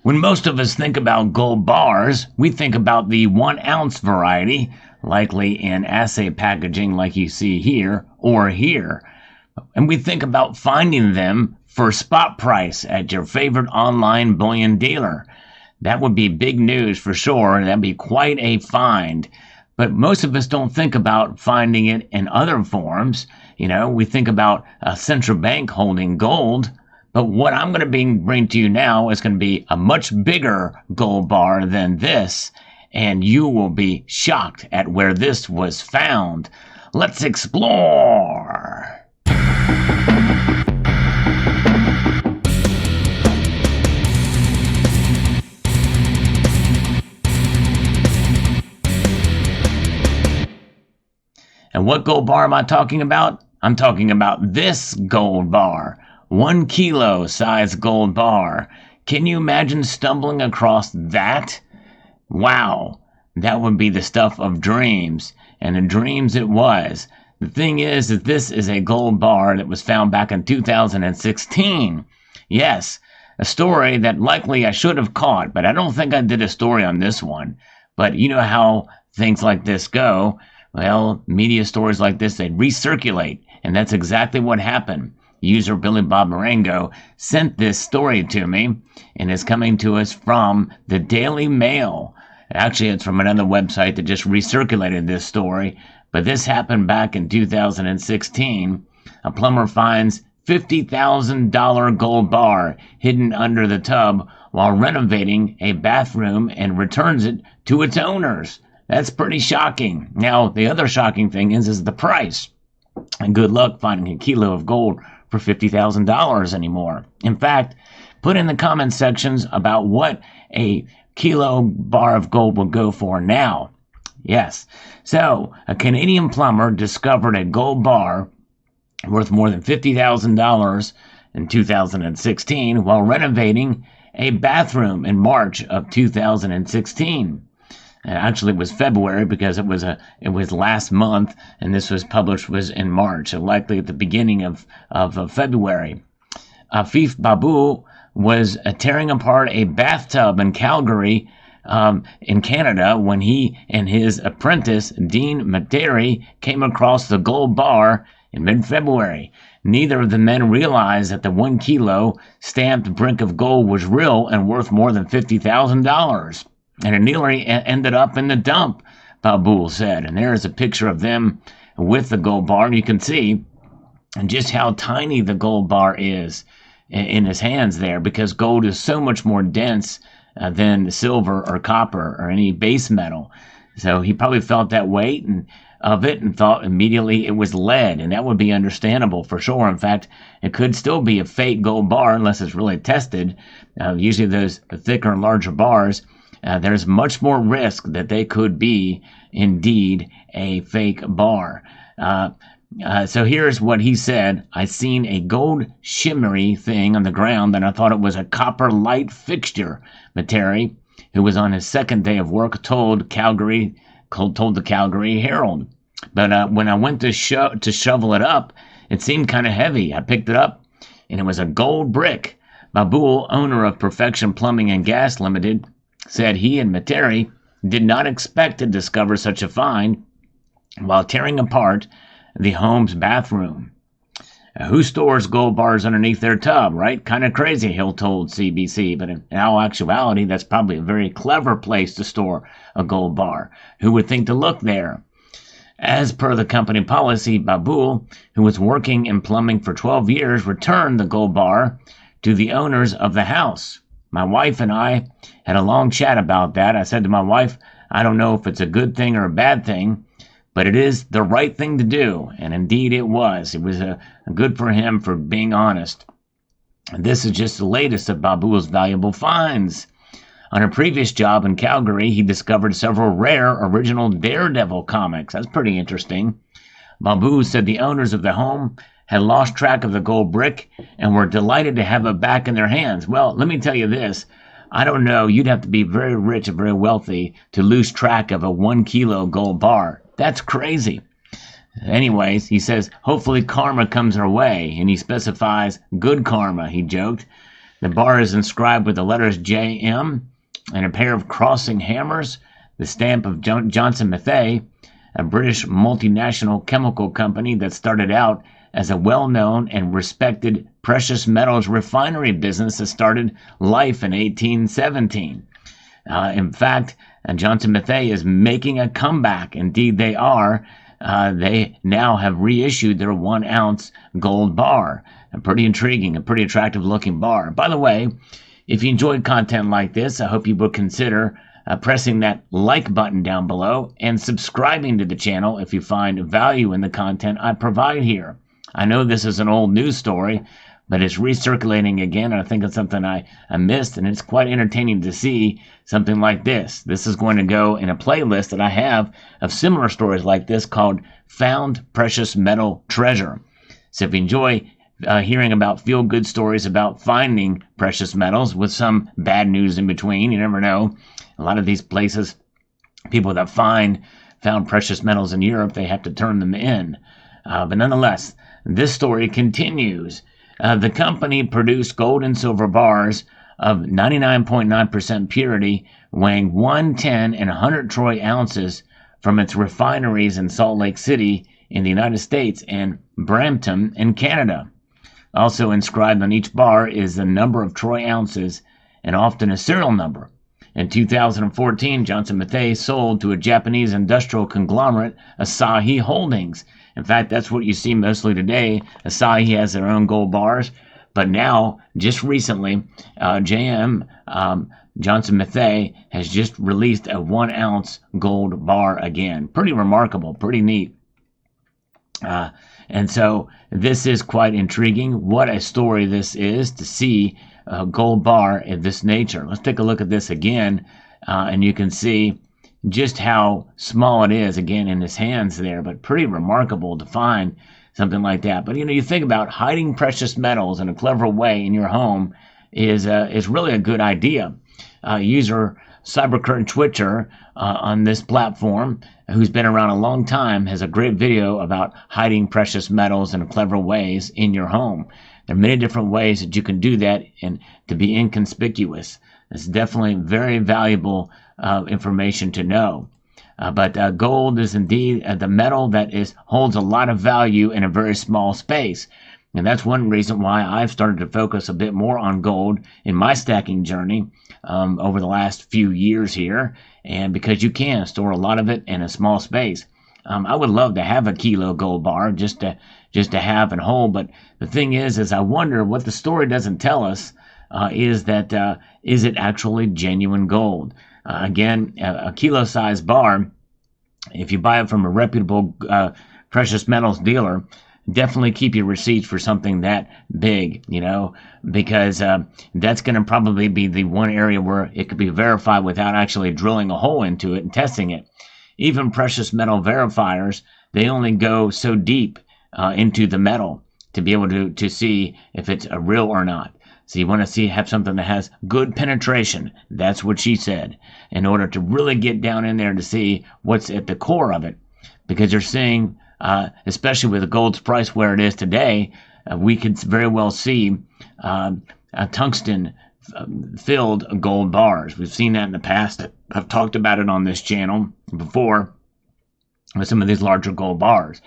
When most of us think about gold bars, we think about the 1 ounce variety, likely in assay packaging like you see here or here. And we think about finding them for spot price at your favorite online bullion dealer. That would be big news for sure, and that'd be quite a find. But most of us don't think about finding it in other forms. We think about a central bank holding gold. But what I'm going to bring to you now is going to be a much bigger gold bar than this, and you will be shocked at where this was found. Let's explore! And what gold bar am I talking about? I'm talking about this gold bar. 1 kilo size gold bar. Can you imagine stumbling across that? Wow, that would be the stuff of dreams, and in dreams it was. The thing is that this is a gold bar that was found back in 2016. Yes, a story that likely I should have caught, but I don't think I did a story on this one. But you know how things like this go. Well, media stories like this, they recirculate, and that's exactly what happened. User Billy Bob Marengo sent this story to me, and it's coming to us from the Daily Mail. Actually, it's from another website that just recirculated this story, but this happened back in 2016. A plumber finds $50,000 gold bar hidden under the tub while renovating a bathroom and returns it to its owners. That's pretty shocking. Now, the other shocking thing is the price. And good luck finding a kilo of gold for $50,000 anymore. In fact, put in the comment sections about what a kilo bar of gold will go for now. Yes. So, a Canadian plumber discovered a gold bar worth more than $50,000 in 2016 while renovating a bathroom in March of 2016. Actually, it was February because it was last month, and this was published was in March, so likely at the beginning of February. Afif Babu was tearing apart a bathtub in Calgary, in Canada, when he and his apprentice Dean Materi came across the gold bar in mid-February. Neither of the men realized that the 1 kilo stamped brick of gold was real and worth more than $50,000. And it nearly ended up in the dump, Babu said. And there is a picture of them with the gold bar. And you can see just how tiny the gold bar is in his hands there, because gold is so much more dense than silver or copper or any base metal. So he probably felt that weight of it and thought immediately it was lead. And that would be understandable for sure. In fact, it could still be a fake gold bar unless it's really tested. Usually the thicker and larger bars, there's much more risk that they could be indeed a fake bar. So here's what he said. I seen a gold shimmery thing on the ground and I thought it was a copper light fixture. Materi, who was on his second day of work, told the Calgary Herald. But when I went to shovel it up, it seemed kind of heavy. I picked it up and it was a gold brick. Babu, owner of Perfection Plumbing and Gas Limited, said he and Materi did not expect to discover such a find while tearing apart the home's bathroom. Who stores gold bars underneath their tub, right? Kind of crazy, Hill told CBC, but in all actuality, that's probably a very clever place to store a gold bar. Who would think to look there? As per the company policy, Babu, who was working in plumbing for 12 years, returned the gold bar to the owners of the house. My wife and I had a long chat about that. I said to my wife, I don't know if it's a good thing or a bad thing, but it is the right thing to do. And indeed it was. It was good for him for being honest. And this is just the latest of Babu's valuable finds. On a previous job in Calgary, he discovered several rare original Daredevil comics. That's pretty interesting. Babu said the owners of the home had lost track of the gold brick and were delighted to have it back in their hands. Well, let me tell you this. I don't know. You'd have to be very rich and very wealthy to lose track of a 1 kilo gold bar. That's crazy. Anyways, he says, hopefully karma comes our way, and he specifies good karma, he joked. The bar is inscribed with the letters JM and a pair of crossing hammers, the stamp of Johnson Matthey, a British multinational chemical company that started out as a well-known and respected precious metals refinery business that started life in 1817. In fact, Johnson Matthey is making a comeback. Indeed, they are. They now have reissued their 1 ounce gold bar. A pretty intriguing, a pretty attractive looking bar. By the way, if you enjoyed content like this, I hope you will consider pressing that like button down below and subscribing to the channel if you find value in the content I provide here. I know this is an old news story, but it's recirculating again. I think it's something I missed, and it's quite entertaining to see something like this. This is going to go in a playlist that I have of similar stories like this called Found Precious Metal Treasure. So if you enjoy hearing about feel-good stories about finding precious metals with some bad news in between, you never know. A lot of these places, people that found precious metals in Europe, they have to turn them in. But nonetheless, this story continues. The company produced gold and silver bars of 99.9% purity, weighing 1, 10, and 100 troy ounces from its refineries in Salt Lake City in the United States and Brampton in Canada. Also inscribed on each bar is the number of troy ounces and often a serial number. In 2014, Johnson Matthey sold to a Japanese industrial conglomerate, Asahi Holdings. In fact, that's what you see mostly today. Asahi has their own gold bars, but now, just recently, Johnson Matthey has just released a 1 ounce gold bar again. Pretty remarkable, pretty neat. And so this is quite intriguing. What a story this is to see a gold bar of this nature. Let's take a look at this again, and you can see just how small it is again in his hands there, but pretty remarkable to find something like that. But you think about hiding precious metals in a clever way in your home is really a good idea. User Cybercurrent Twitcher on this platform, who's been around a long time, has a great video about hiding precious metals in clever ways in your home. There are many different ways that you can do that and to be inconspicuous. It's definitely very valuable information to know. But gold is indeed the metal that holds a lot of value in a very small space. And that's one reason why I've started to focus a bit more on gold in my stacking journey over the last few years here. And because you can store a lot of it in a small space. I would love to have a kilo gold bar just to have and hold. But the thing is I wonder what the story doesn't tell us is it actually genuine gold? Again, a kilo-sized bar, if you buy it from a reputable precious metals dealer, definitely keep your receipts for something that big, because that's going to probably be the one area where it could be verified without actually drilling a hole into it and testing it. Even precious metal verifiers, they only go so deep into the metal to be able to see if it's a real or not. So you want to have something that has good penetration. That's what she said, in order to really get down in there to see what's at the core of it. Because you're seeing, especially with the gold's price where it is today, we could very well see tungsten filled gold bars. We've seen that in the past. I've talked about it on this channel before with some of these larger gold bars.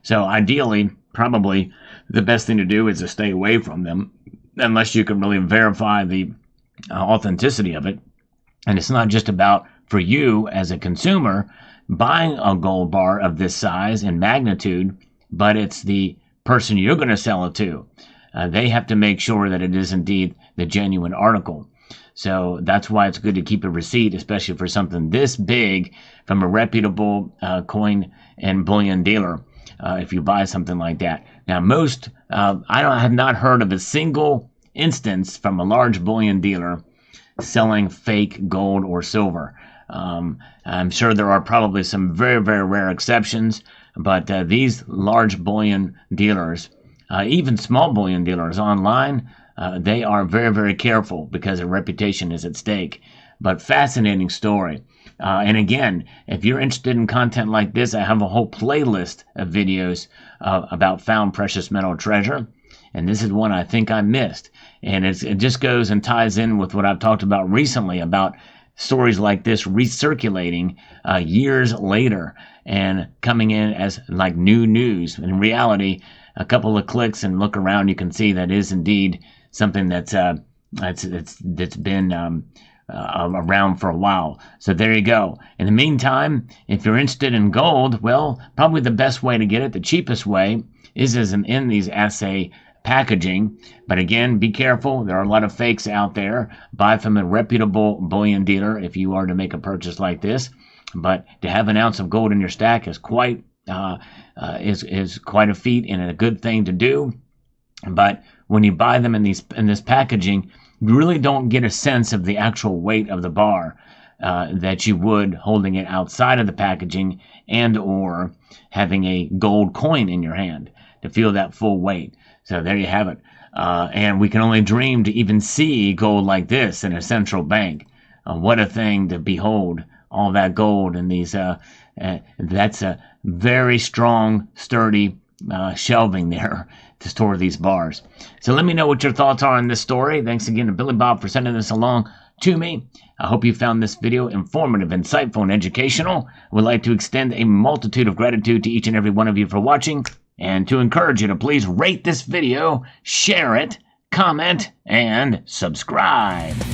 So ideally, probably the best thing to do is to stay away from them, unless you can really verify the authenticity of it. And it's not just about, for you as a consumer, buying a gold bar of this size and magnitude, but it's the person you're going to sell it to. They have to make sure that it is indeed the genuine article. So that's why it's good to keep a receipt, especially for something this big from a reputable coin and bullion dealer, if you buy something like that. Now, I have not heard of a single instance from a large bullion dealer selling fake gold or silver. I'm sure there are probably some very, very rare exceptions, but these large bullion dealers, even small bullion dealers online, they are very, very careful because their reputation is at stake. But fascinating story. And again, if you're interested in content like this, I have a whole playlist of videos about found precious metal treasure. And this is one I think I missed. And it just goes and ties in with what I've talked about recently about stories like this recirculating years later and coming in as like new news. In reality, a couple of clicks and look around, you can see that is indeed something that's been around for a while. So there you go. In the meantime, if you're interested in gold, well, probably the best way to get it, the cheapest way, is in these assay packaging. But again, be careful. There are a lot of fakes out there. Buy from a reputable bullion dealer if you are to make a purchase like this. But to have an ounce of gold in your stack is quite quite a feat and a good thing to do. But when you buy them in this packaging, you really don't get a sense of the actual weight of the bar that you would holding it outside of the packaging and or having a gold coin in your hand to feel that full weight. So there you have it. And we can only dream to even see gold like this in a central bank. What a thing to behold, all that gold in these. That's a very strong, sturdy shelving there to store these bars. So let me know what your thoughts are on this story. Thanks again to Billy Bob for sending this along to me. I hope you found this video informative, insightful, and educational. I would like to extend a multitude of gratitude to each and every one of you for watching, and to encourage you to please rate this video, share it, comment, and subscribe.